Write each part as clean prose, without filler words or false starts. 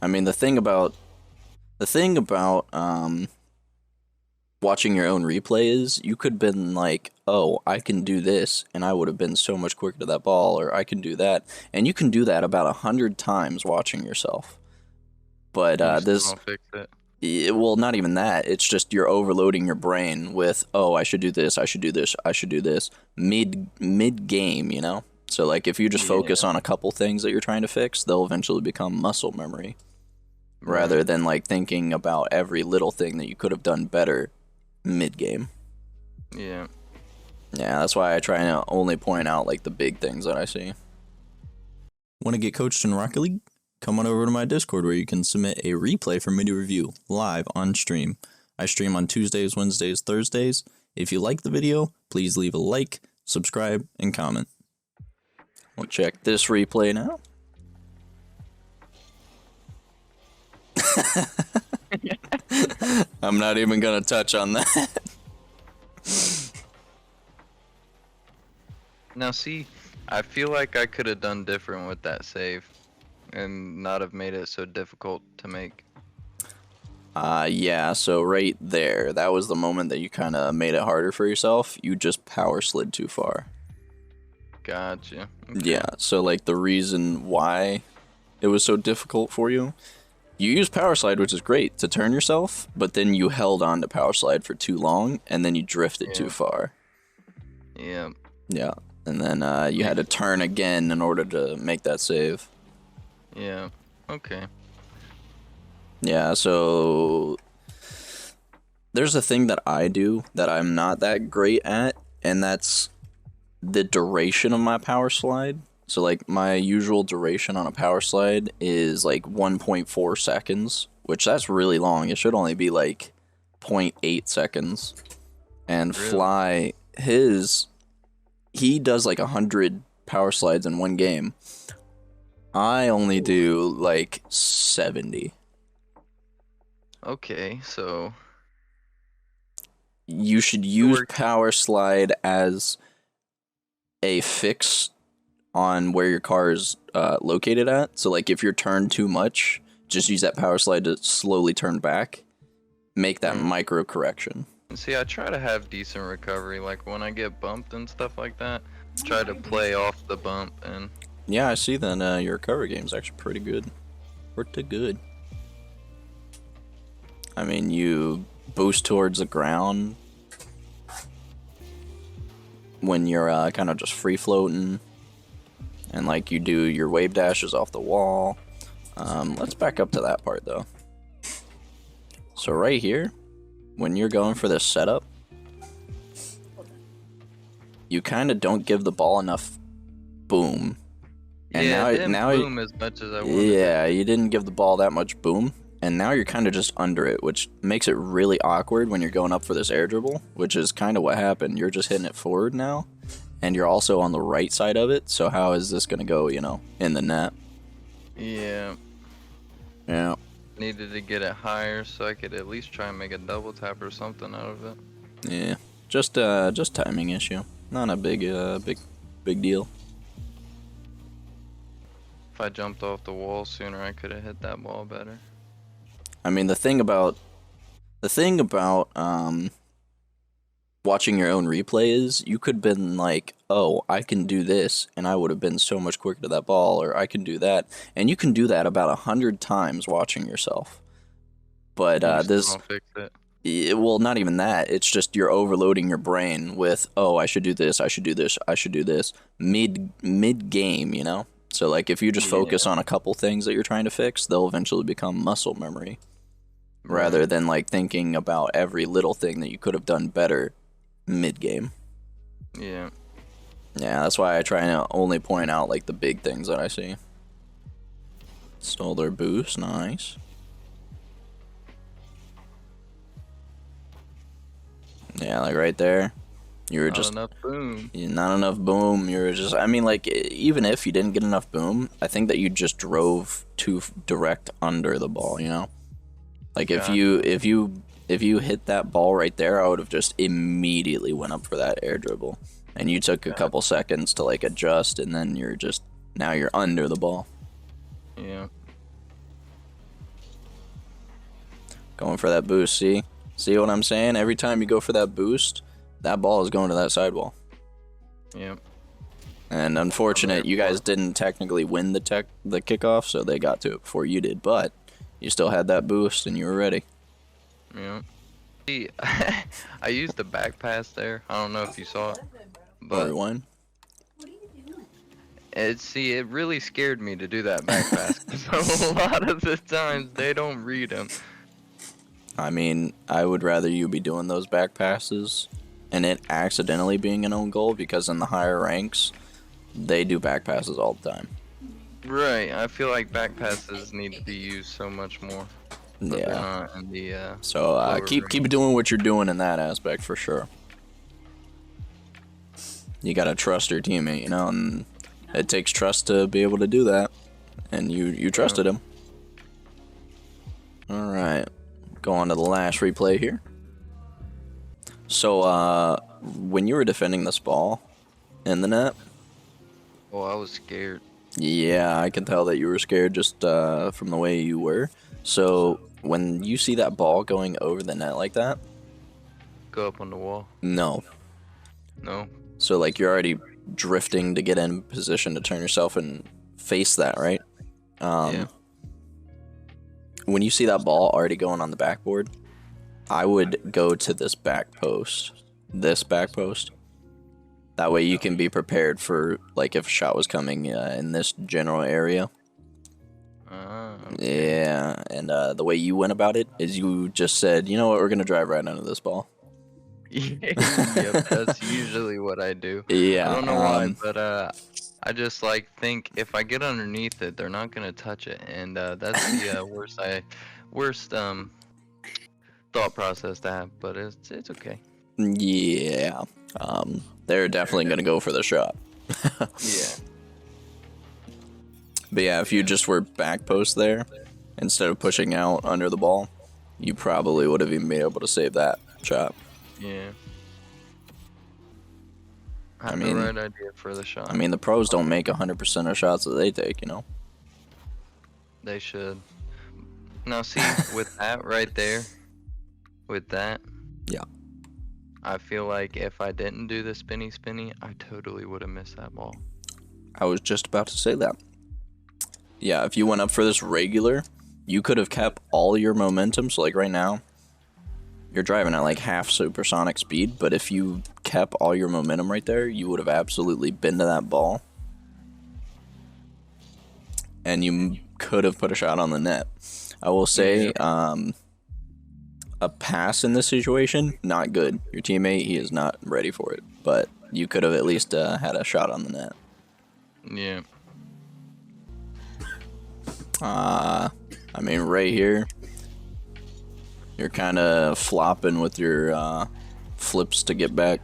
I mean, the thing about watching your own replay is you could have been like, oh, I can do this, and I would have been so much quicker to that ball, or I can do that, and you can do that about 100 times watching yourself. But And you still this, don't fix it. well, not even that. It's just you're overloading your brain with, oh, I should do this, I should do this, I should do this mid game, you know. So like, if you just focus Yeah. on a couple things that you're trying to fix, they'll eventually become muscle memory, rather Right. than like thinking about every little thing that you could have done better mid game. Yeah. Yeah, that's why I try to only point out like the big things that I see. Want to get coached in Rocket League? Come on over to my Discord where you can submit a replay for me to review live on stream. I stream on Tuesdays, Wednesdays, Thursdays. If you like the video, please leave a like, subscribe, and comment. We'll check this replay now. I'm not even gonna touch on that. Now see, I feel like I could have done different with that save and not have made it so difficult to make. Yeah, so right there, that was the moment that you kind of made it harder for yourself. You just power slid too far. Gotcha. Okay. Yeah, so like the reason why it was so difficult for you, you used power slide, which is great to turn yourself, but then you held on to power slide for too long, and then you drifted too Yeah. far. Yeah. Yeah, and then you had to turn again in order to make that save. Yeah. Okay. Yeah, so there's a thing that I do that I'm not that great at, and that's the duration of my power slide. So like my usual duration on a power slide is like 1.4 seconds, which that's really long. It should only be like zero point 0.8 seconds. And Really? Fly, he does like 100 power slides in one game. I only do like 70. Okay, so You should it use worked. power slide as a fix on where your car is located at. So like if you're turned too much, just use that power slide to slowly turn back. Make that micro correction. See, I try to have decent recovery. Like when I get bumped and stuff like that, try to play off the bump and. Yeah, I see then your recovery game's actually pretty good. Pretty good. I mean, you boost towards the ground when you're kind of just free floating, and like you do your wave dashes off the wall. Let's back up to that part though. So right here, when you're going for this setup, you kind of don't give the ball enough boom. And Yeah, now, it didn't now, boom as much as I wanted. yeah, you didn't give the ball that much boom, and now you're kind of just under it, which makes it really awkward when you're going up for this air dribble, which is kind of what happened. You're just hitting it forward now, and you're also on the right side of it, so how is this going to go, in the net? Yeah, Yeah. needed to get it higher so I could at least try and make a double tap or something out of it. Yeah. Just timing issue. Not a big deal. If I jumped off the wall sooner, I could have hit that ball better. I mean, the thing about watching your own replay is you could have been like, oh, I can do this, and I would have been so much quicker to that ball, or I can do that, and you can do that about 100 times watching yourself. But And you still this, don't fix it. well, not even that. It's just you're overloading your brain with, oh, I should do this, I should do this, I should do this mid game, you know. So like if you just focus on a couple things that you're trying to fix, they'll eventually become muscle memory, rather Right. than like thinking about every little thing that you could have done better mid game. Yeah. Yeah, that's why I try to only point out like the big things that I see. Stole their boost, nice. Yeah, like right there, you were Not just enough boom. not enough boom. You were just, I mean, like even if you didn't get enough boom, I think that you just drove too direct under the ball. You know, like if Yeah. you hit that ball right there, I would have just immediately went up for that air dribble, and you took a couple seconds to like adjust, and then now you're under the ball. Yeah. Going for that boost, see? See what I'm saying? Every time you go for that boost, that ball is going to that sidewall. Yep. And unfortunate, you guys didn't technically win the kickoff, so they got to it before you did, but you still had that boost and you were ready. Yep. See, I used the back pass there. I don't know if you saw it, but Rewind. it really scared me to do that back pass. So a lot of the times they don't read them. I mean, I would rather you be doing those back passes and it accidentally being an own goal, because in the higher ranks, they do back passes all the time. Right. I feel like back passes need to be used so much more. But Yeah. they're not in the So keep doing what you're doing in that aspect for sure. You gotta trust your teammate, you know, and it takes trust to be able to do that. And you trusted him. All right, go on to the last replay here. So when you were defending this ball in the net, Oh, I was scared. yeah, I can tell that you were scared just from the way you were. So when you see that ball going over the net like that, Go up on the wall. no. No. So like you're already drifting to get in position to turn yourself and face that, right? Yeah. When you see that ball already going on the backboard, I would go to this back post. That way you can be prepared for, like, if a shot was coming in this general area. Okay. Yeah, and the way you went about it is you just said, you know what, we're going to drive right under this ball. Yep, that's usually what I do. Yeah. I don't know why, but I just think if I get underneath it, they're not gonna touch it, and that's the worst thought process to have. But it's okay. Yeah. They're definitely going to go for the shot. Yeah. But yeah, if you just were back post there, instead of pushing out under the ball, you probably would have even been able to save that shot. Yeah. I I have mean- the right idea for the shot. I mean, the pros don't make 100% of shots that they take, you know? They should. Now see, with that right there, with that. Yeah. I feel like if I didn't do the spinny, I totally would have missed that ball. I was just about to say that. Yeah, if you went up for this regular, you could have kept all your momentum. So like right now, you're driving at like half supersonic speed, but if you kept all your momentum right there, you would have absolutely been to that ball. And you could have put a shot on the net. I will say, a pass in this situation, not good. Your teammate, he is not ready for it. But you could have at least had a shot on the net. Yeah. I mean, right here, you're kind of flopping with your flips to get back.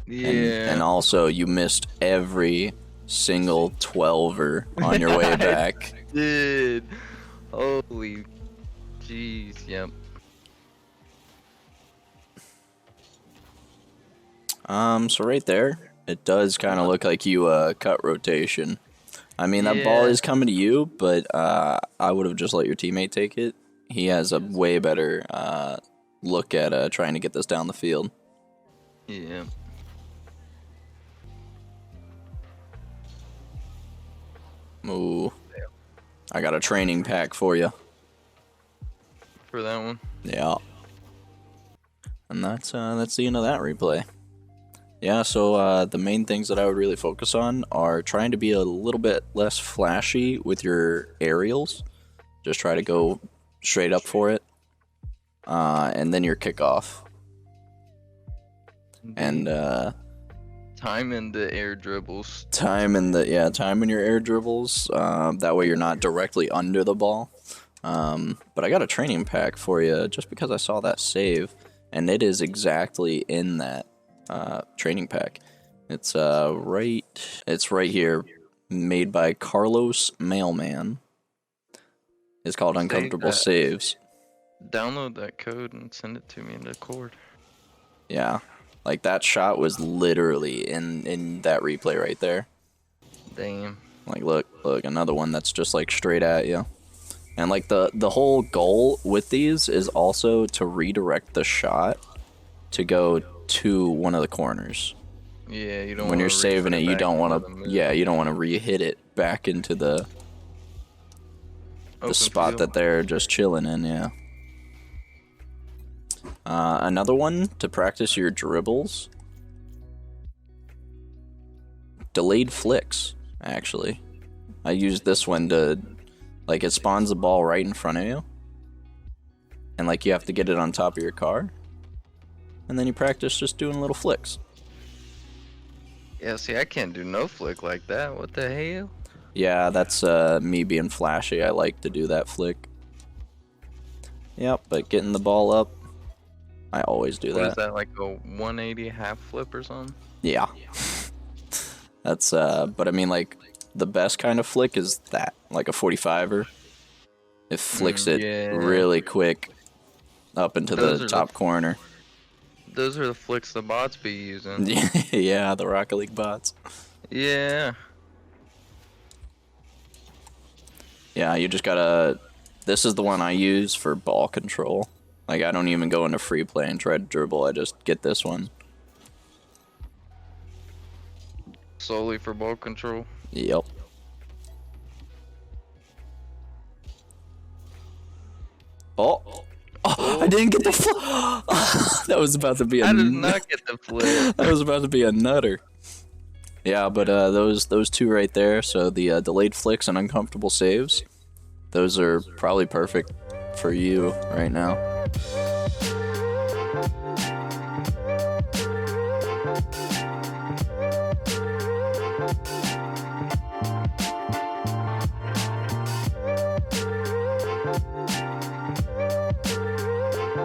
Yeah. And also, you missed every single 12er on your way back. Dude. Holy jeez, yep. So right there, it does kind of look like you cut rotation. I mean, that ball is coming to you, but I would have just let your teammate take it. He has a way better look at trying to get this down the field. Yeah. Ooh. I got a training pack for you. For that one. Yeah. And that's the end of that replay. Yeah, so the main things that I would really focus on are trying to be a little bit less flashy with your aerials. Just try to go straight up for it. And then your kickoff. And time in the air dribbles. time in your air dribbles. That way you're not directly under the ball. But I got a training pack for you just because I saw that save, and it is exactly in that training pack. It's right here, made by Carlos Mailman. It's called Save Uncomfortable that. Saves. Download that code and send it to me in Discord. Yeah, like that shot was literally in that replay right there. Damn. Like look, another one that's just like straight at you. And like the whole goal with these is also to redirect the shot to go to one of the corners. Yeah, you don't When want you're to reset saving it, it you back don't into want the to. Yeah, middle. you don't want to re-hit it back into the Open spot field. that they're just chilling in. Yeah. Another one to practice your dribbles. Delayed flicks. Actually, I use this one to, like, it spawns the ball right in front of you, and like you have to get it on top of your car, and then you practice just doing little flicks. Yeah, see, I can't do no flick like that. What the hell? Yeah, that's me being flashy. I like to do that flick. Yep, but getting the ball up, I always do What is that. that, like a 180 half flip or something? Yeah. That's but I mean, like, the best kind of flick is that, like a 45er. It flicks it Yeah. really quick up into the Those are the top corner. those are the flicks the bots be using. Yeah, the Rocket League bots. Yeah. Yeah, you just gotta. This is the one I use for ball control. Like, I don't even go into free play and try to dribble. I just get this one. Solely for ball control. Yep. Oh. Oh, I didn't get the that was about to be a I did not get the flip. that was about to be a nutter. Yeah, but those two right there, so the delayed flicks and uncomfortable saves, those are probably perfect for you right now.